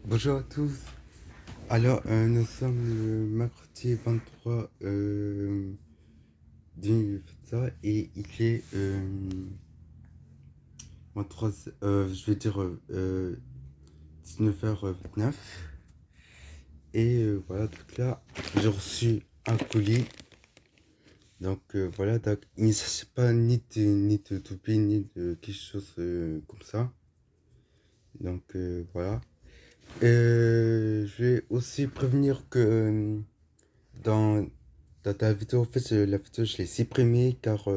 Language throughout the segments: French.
Bonjour à tous. Alors, nous sommes le mercredi 23 du ça et il est 23, je vais dire 19h29. Et voilà, donc là, j'ai reçu un colis. Donc voilà, donc, il ne s'agit pas ni de toupie, ni de quelque chose comme ça. Donc voilà. Je vais aussi prévenir que dans, dans ta vidéo, en fait, la vidéo, je l'ai supprimée car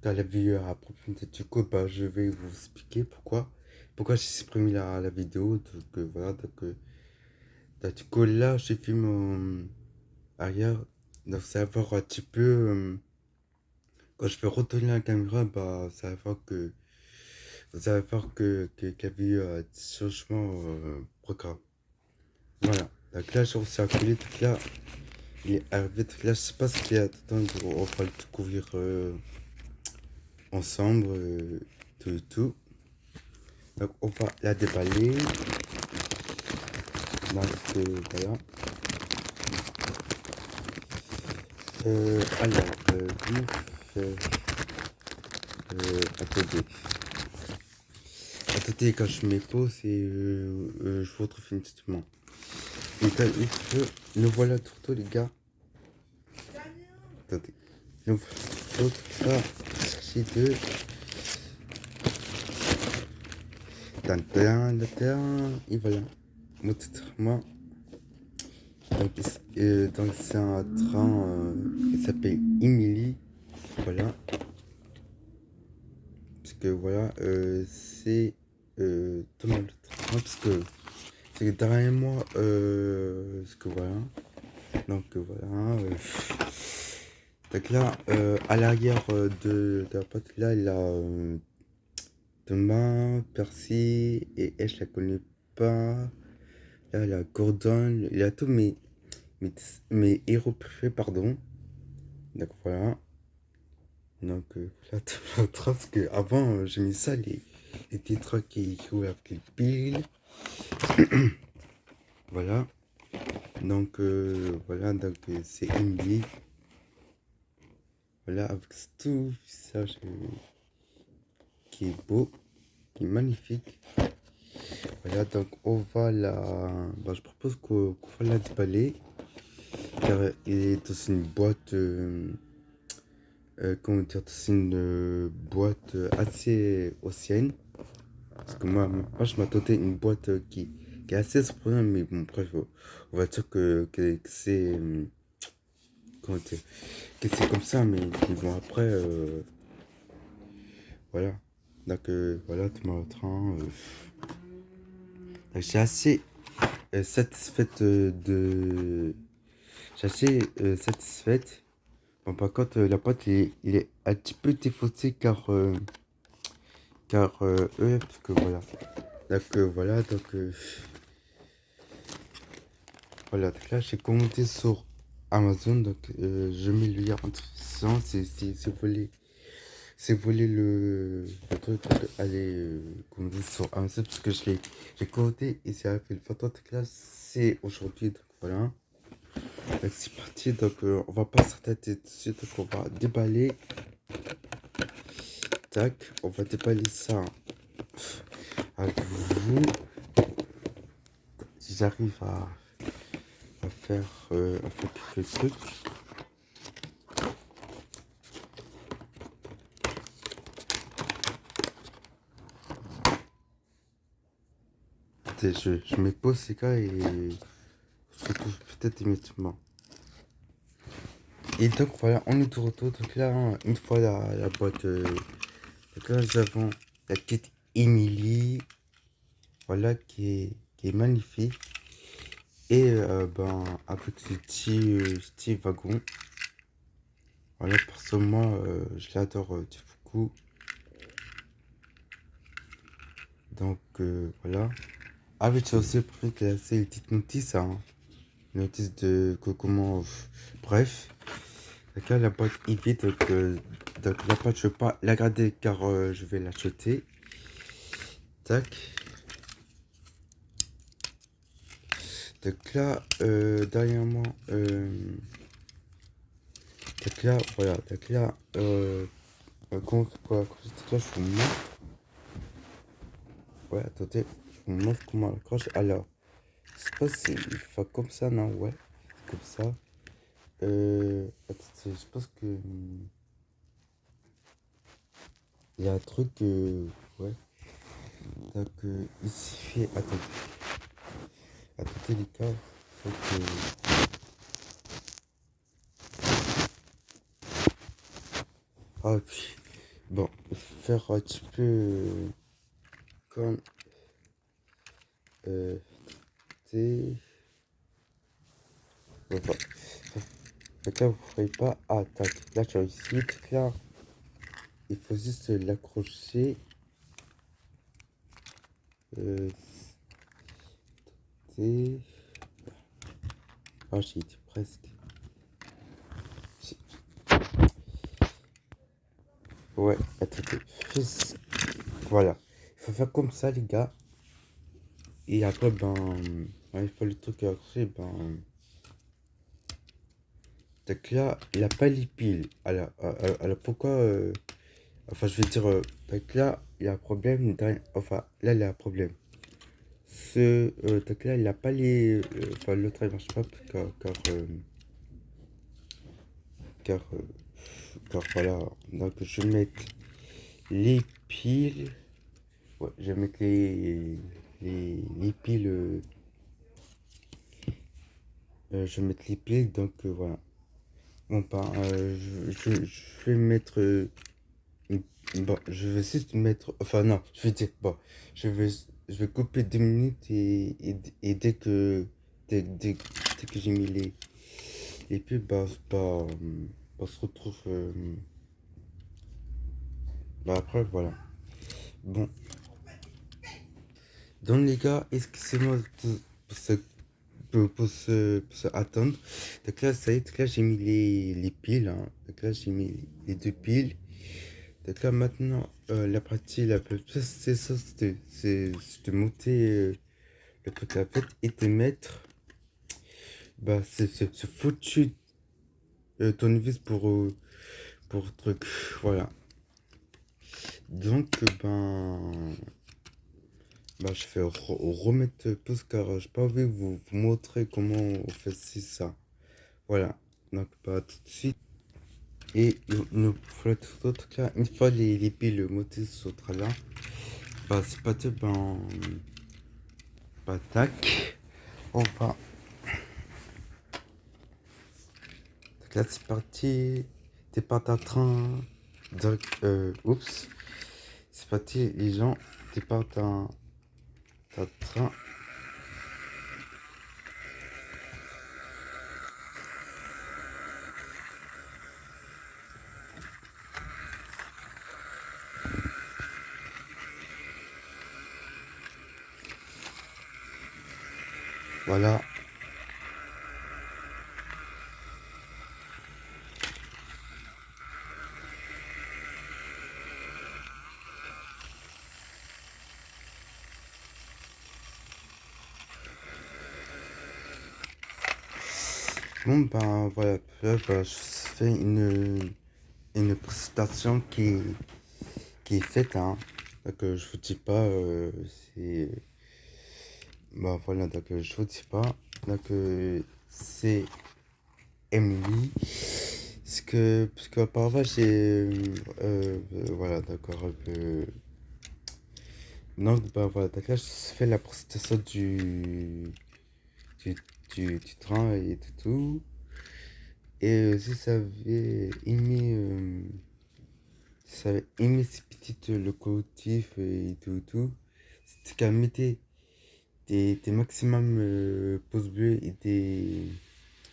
la vidéo à propriété. Du coup, bah, je vais vous expliquer pourquoi j'ai supprimé la vidéo. Donc, voilà, du coup, là, j'ai fait mon arrière. Donc, ça va voir un petit peu. Quand je vais retourner la caméra, bah, ça va voir que vous allez voir que la vidéo a des changements programme. Voilà. Donc là, j'ai reçu un colis. Donc là, il est arrivé. Donc là, je sais pas ce qu'il y a dedans. On va le découvrir ensemble. Tout. Donc on va la déballer. Donc voilà. Alors, comment on fait attendez. Attendez, quand je mets pause et je vous retrouve immédiatement. Donc là, nous voilà tout les gars. Attendez. Nous voilà tout là. Chercher de. Et voilà. Moi, moi. Donc c'est un train. Il s'appelle Emily. Voilà. Parce que voilà, c'est Thomas le train. Parce que c'est derrière moi. Parce que voilà. Donc voilà. Donc là, à l'arrière de la pote, là, il a Thomas, Percy et elle, je la connais pas. Là, il a Gordon. Il a tous mes, mes héros préférés, pardon. Donc voilà. Donc là, parce que avant j'ai mis ça, les titres qui jouaient avec les piles. Voilà. Donc voilà, donc c'est Emily. Voilà, avec tout ça qui est beau, qui est magnifique. Voilà, donc on va la. Bah, je propose qu'on va la déballer. Car il est dans une boîte. Comment dire, c'est une boîte assez ancienne. Parce que moi je m'attendais à une boîte qui est assez surprenante, mais bon, bref, on va dire que c'est. Comment dire, que c'est comme ça, mais bon, après, voilà. Donc, voilà, tout mon train. J'ai assez satisfaite de. J'ai assez satisfaite. Bon, par contre, la boîte, il est un petit peu défaussé car parce que voilà. Donc, voilà, donc. Voilà, donc là j'ai commandé sur Amazon, donc je mets le lien en description si vous voulez le truc, allez commander sur Amazon parce que j'ai commandé et c'est arrivé le 23 de classe, c'est aujourd'hui, donc voilà. Donc c'est parti, donc on va pas s'attarder dessus, donc on va déballer, tac, on va déballer ça avec vous, si j'arrive à faire quelques trucs. Je mets pause ces gars et on se retrouve peut-être immédiatement. Et donc voilà, on est de retour. Donc là, hein, une fois la boîte, donc là nous avons la petite Emily, voilà, qui est magnifique. Et ben, avec ce petit wagon, voilà, perso moi, je l'adore du beaucoup. Donc voilà. Ah oui, j'ai aussi pris que c'est une petite notice, hein. Une notice de comment. Bref. Donc là, la boîte est vide, donc la boîte, je ne vais pas la garder car je vais l'acheter. Tac. Donc là, dernièrement, donc là, voilà, donc là, quoi, donc là, je vous montre, ouais, attendez, je vous montre comment elle accroche. Alors, je sais pas si il fait comme ça, non, ouais, comme ça. Attendez, je pense que il y a un truc, ouais, donc il suffit, attendez les gars, faut que, ah, puis, bon, faire un petit peu comme, c'est, voilà. Donc là, vous ne ferez pas attaque. Là, tu as ici, donc là, il faut juste l'accrocher. C'est... Ah, j'ai dit presque. J'ai- Ouais, attendez. Voilà. Il faut faire comme ça, les gars. Et après, ben... ouais, il faut le truc accrocher, ben... Donc là, il n'a pas les piles. Alors pourquoi... Enfin, je veux dire... donc là, il y a un problème. Enfin, là, il y a un problème. Donc là, il n'a pas les... enfin, l'autre, il marche pas car, car voilà. Donc, je vais mettre les piles. Ouais, je vais mettre les piles. Je vais mettre les piles, donc voilà. Bon, ben, je vais mettre. Bon, je vais juste mettre. Enfin, non, je vais dire. Bon, je vais, je vais couper 2 minutes et dès que j'ai mis les piles, bah, on se retrouve. Bah, après, voilà. Bon, donc les gars, excusez-moi pour ce pour se attendre. Donc là, ça y est, donc là, j'ai mis les piles. Hein. Donc là, j'ai mis les 2 piles. Donc là, maintenant, la partie la plus c'est ça, c'est de monter le truc à la tête et de mettre bah, ce foutu tournevis pour le truc. Voilà. Donc, bah, je vais remettre plus car j'ai pas envie de vous montrer comment on fait ça. Voilà. Donc, bah, tout de suite. Et nous voilà tout autre cas, une fois les piles montées sur le là, bah c'est pas tout, bah tac, on va. Donc là c'est parti, t'es pas en train, oups, c'est parti les gens, t'es pas en train, voilà. Bon ben voilà, là, bah, je fais une présentation qui est faite, hein. Donc je vous dis pas, c'est bah voilà, donc je vous dis pas. Donc c'est Emily. Parce qu'auparavant j'ai voilà, d'accord, un peu. Donc bah voilà, donc là je fais la présentation du, du train et tout. Et si ça avait aimé ces petites locomotives et tout, c'était qu'à mettre des maximum pouces bleus et des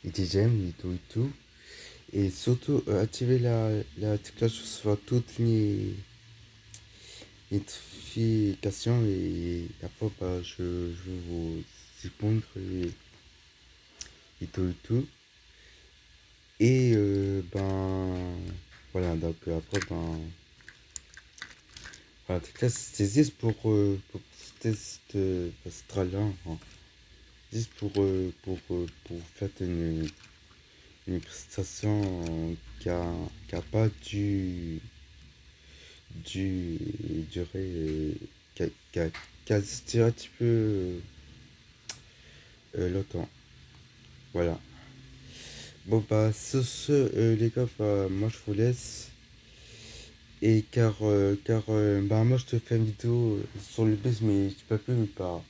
j'aime et tout. Et surtout, activer la cloche sur toutes les notifications et après, bah, je vais vous répondre et tout. Et ben, voilà, donc après, ben, voilà, donc là, c'est juste pour tester ce là. Hein. juste pour faire une prestation qui a pas duré, qui a tiré un petit peu longtemps. Voilà. Bon, bah, sur ce, les gars, bah, moi je vous laisse. Et bah, moi je te fais une vidéo sur le bus, mais je peux plus, bah,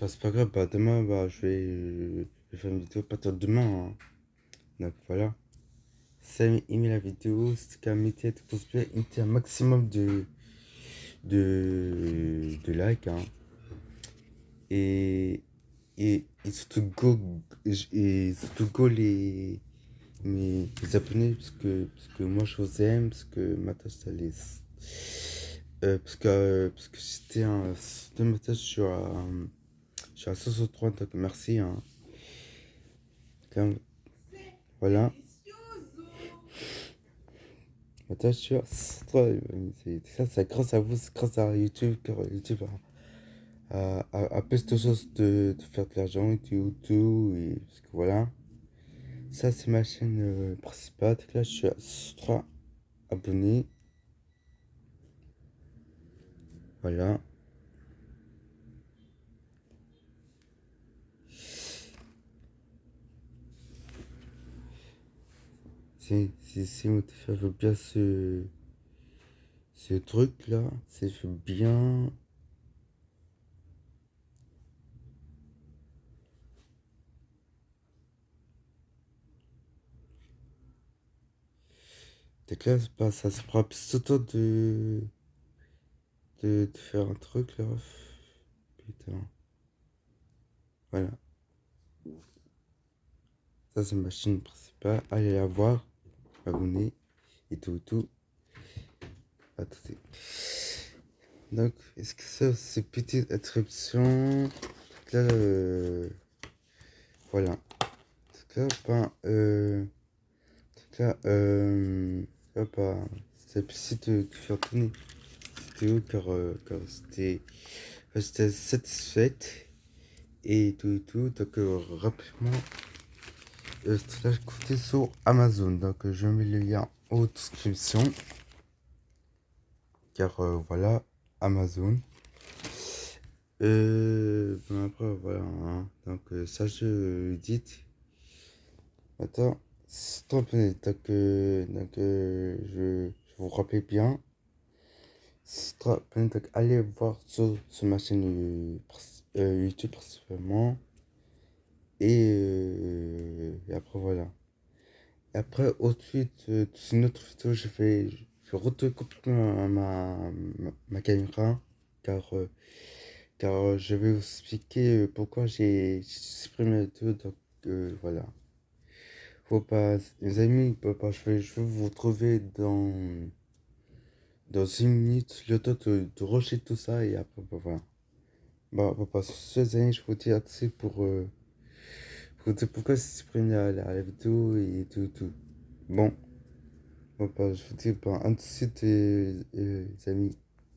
c'est pas grave, bah, demain, bah, je vais faire une vidéo à partir de demain, hein. Donc voilà. Si vous avez aimé la vidéo, c'est qu'à mettre de pouces bleus, mettez un maximum de likes, hein. Et, et surtout go mes abonnés, parce que moi je vous aime, parce que ma tâche ça laisse. Parce que c'était un. De ma tâche, je suis à 63, donc merci, hein. Voilà. Ma tâche, je suis à 63. C'est grâce à vous, c'est grâce à YouTube, que YouTube a plus de choses de faire de l'argent et tout, et parce que voilà. Ça, c'est ma chaîne principale. Donc là, je suis à 63 abonnés. Voilà. Si on te fait bien ce truc là, c'est fait bien. Donc là, ça se fera plus autant de faire un truc là. Putain. Voilà. Ça, c'est ma chaîne principale. Allez la voir. Abonnez. Et tout. À tout de suite. Donc, est-ce que ça, c'est petite interruption? Là, voilà. Donc là, ben, là, là, ben, c'est plus de faire tourner cette vidéo car j'étais satisfaite et tout. Donc, rapidement, cela je coûté sur Amazon. Donc, je mets le lien en description car voilà, Amazon. Bon, après, voilà, hein. Donc, ça, je dis. Attends, stop. Je vous rappelle bien. Stop. Donc, allez voir sur ma chaîne YouTube principalement. Et après, voilà. Et après, ensuite, c'est une autre vidéo, je vais retourner complètement ma caméra. Car, je vais vous expliquer pourquoi j'ai supprimé la vidéo. Donc, voilà. Faut pas, les amis, je vais vous retrouver dans 1 minute, le temps de rusher tout ça et après, bah, voilà. Bah, sur ces amis, je vous dis assez pour vous dire pourquoi j'ai supprimé la vidéo et tout. Bon, bah, je vous dis, bah, un de suite, les amis.